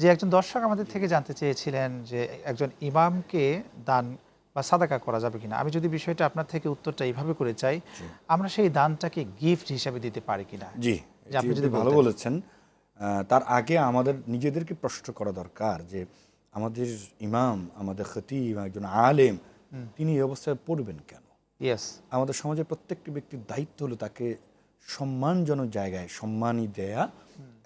যে একজন দর্শক আমাদের থেকে জানতে চেয়েছিলেন যে একজন ইমামকে দান বা সাদাকা করা যাবে কিনা। আমি যদি বিষয়টা আপনার থেকে উত্তরটা এইভাবে করে চাই, আমরা সেই দানটাকে গিফট হিসাবে দিতে পারি কিনা? জি, যে আপনি যদি ভালো বলতেন। বলেছেন। তার আগে আমাদের নিজেদেরকে প্রশ্ন করা দরকার যে আমাদের ইমাম, আমাদের খতিব, একজন আলেম, তিনি এই অবস্থায় পড়বেন কেন? ইয়েস। আমাদের সমাজের প্রত্যেকটি ব্যক্তির দায়িত্ব হলো তাকে সম্মানজনক জায়গায় সম্মানই দেয়া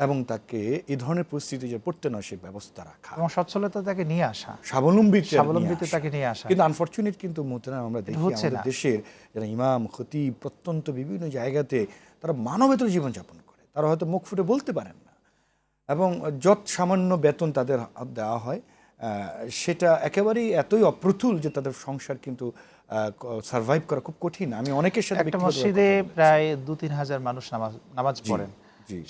এবং তাকে এই ধরনের পরিস্থিতি যে পড়তে নয় সে ব্যবস্থা রাখা এবং সচ্ছলতা তাকে নিয়ে আসা, স্বাবলম্বিতে তাকে নিয়ে আসা। কিন্তু আনফরচুনেট কিন্তু মোহতারাম আমরা দেখি হচ্ছে আমাদের না। দেশের যারা ইমাম খতিব প্রত্যন্ত বিভিন্ন জায়গাতে তারা মানবেতর জীবনযাপন করে, তারা হয়তো মুখ ফুটে বলতে পারেন না এবং যত সামান্য বেতন তাদের দেওয়া হয় সেটা একেবারেই এতই অপ্রতুল যে তাদের সংসার কিন্তু সার্ভাইভ করা খুব কঠিন। আমি অনেকের সাথে একটা মসজিদে প্রায় 2-3 হাজার মানুষ নামাজ পড়েন,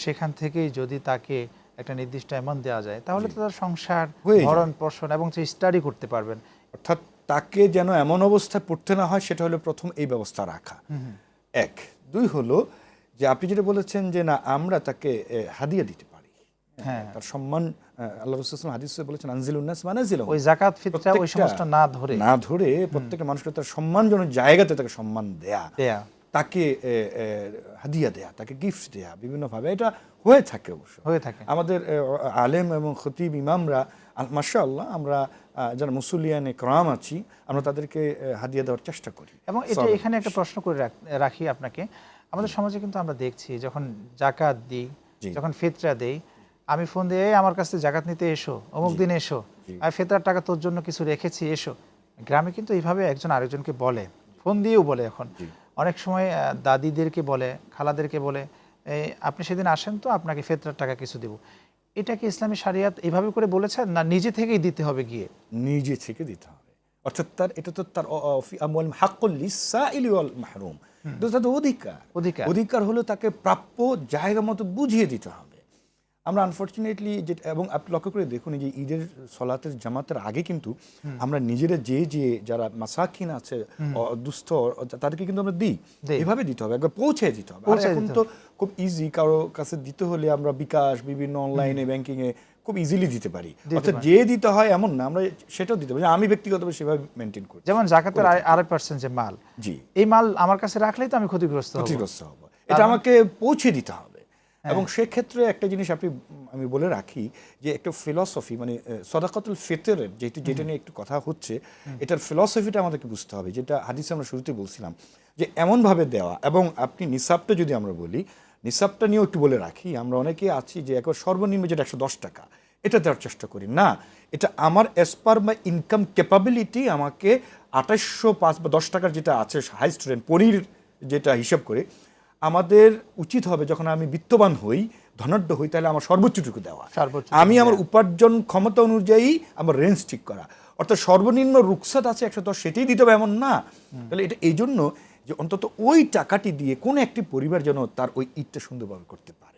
সেখান থেকেই যদি তাকে একটা নির্দিষ্ট অ্যামাউন্ট দেওয়া যায় তাহলে তো তার সংসার ভরণ পোষণ এবং সে স্টাডি করতে পারবেন। অর্থাৎ তাকে যেন এমন অবস্থায় পড়তে না হয় সেটা হলো প্রথম এই ব্যবস্থা রাখা। এক, দুই হলো যে আপনি যেটা বলেছেন যে না আমরা তাকে হাদিয়া দিতে পারি, তার সম্মান আল্লাহ রাসূল সাল্লাল্লাহু আলাইহি ওয়াসাল্লাম হাদিসে বলেছেন আনজিলুন নাস মানাজিলহুম, ওই যাকাত ফিতরা ওই সমস্ত না ধরে প্রত্যেকটা মানুষকে তার সম্মানজনক জায়গাতে তাকে সম্মান দেয়া, তাকে হাদিয়া দেয়া, তাকে গিফট দেয়া বিভিন্নভাবে এটা হয়ে থাকে। অবশ্য হয়ে থাকে আমাদের আলেম এবং খতিব ইমামরা মাশাআল্লাহ আমরা যারা মুসল্লিয়ানে کرام আছি আমরা তাদেরকে হাদিয়া দেওয়ার চেষ্টা করি। এবং এটা এখানে একটা প্রশ্ন করে রাখি আপনাকে, আমাদের সমাজে কিন্তু আমরা দেখছি যখন যাকাত দিই, যখন ফিতরা দেই, আমি ফোন দিয়ে আমার কাছে যাকাত নিতে এসো, অমুক দিন এসো, আর ফিতরার টাকা তোর জন্য কিছু রেখেছি এসো। গ্রামে কিন্তু এইভাবে একজন আরেকজনকে বলে, ফোন দিয়েও বলে। এখন অনেক সময় দাদিদেরকে বলে, খালাদেরকে বলে, আপনি সেদিন আসেন তো আপনাকে ফিতরার টাকা কিছু দেব। এটা কি ইসলামী শরিয়াত এইভাবে করে বলেছেন না নিজে থেকেই দিতে হবে? গিয়ে নিজে থেকে দিতে হবে, অর্থাৎ তার এটা তো তার হাক্কুল লিসাইলি ওয়াল মাহরুম, তার অধিকার হলো তাকে প্রাপ্য জায়গা মতো বুঝিয়ে দিতে হবে। আমরা আনফরচুনেটলি যেটা, এবং আপনি লক্ষ্য করে দেখুন যে ঈদের সলাতের জামাতের আগে কিন্তু আমরা নিজেরা যে যারা মাসাকিন আছে দুস্থ তাদেরকে কিন্তু আমরা দিই, এভাবে দিতে হবে, একবার পৌঁছে দিতে হবে। আর এখন তো খুব ইজি, কারো কাছে দিতে হলে আমরা বিকাশ বিভিন্ন অনলাইনে ব্যাংকিং এ খুব ইজিলি দিতে পারি, অর্থাৎ যে দিতে হয় এমন না, আমরা সেটাও দিতে পারি। আমি ব্যক্তিগতভাবে সেভাবে মেনটেন করি। যেমন যাকাতের 8% যে মাল, এই মাল আমার কাছে রাখলেই তো আমি ক্ষতিগ্রস্ত হব, এটা আমাকে পৌঁছে দিতে হবে। এবং সেক্ষেত্রে একটা জিনিস আমি বলে রাখি যে একটা ফিলসফি, মানে সাদাকাতুল ফিতরের যেটা নিয়ে একটু কথা হচ্ছে, এটার ফিলসফিটা আমাদেরকে বুঝতে হবে, যেটা হাদিসে আমরা শুরুতে বলছিলাম যে এমনভাবে দেওয়া। এবং আপনি নিসাবটা যদি আমরা বলি, নিসাবটা নিয়েও একটু বলে রাখি, আমরা অনেকে আছি যে একবার সর্বনিম্ন যেটা 110 টাকা এটা দেওয়ার চেষ্টা করি না, এটা আমার অ্যাজ পার মাই ইনকাম ক্যাপাবিলিটি আমাকে 2805 বা 10 টাকার যেটা আছে হাই স্টুডেন্ট পনির যেটা হিসাব করে আমাদের উচিত হবে যখন আমি বিত্তবান হই, ধনাঢ্য হই, তাহলে আমার সর্বোচ্চটুকু দেওয়া, আমি আমার উপার্জন ক্ষমতা অনুযায়ী আমার রেঞ্জ ঠিক করা। অর্থাৎ সর্বনিম্ন রুকসাত আছে 110, সেটাই দিতে হবে এমন না। তাহলে এটা এই জন্য যে অন্তত ওই টাকাটি দিয়ে কোনো একটি পরিবার যেন তার ওই ঈদটা সুন্দরভাবে করতে পারে।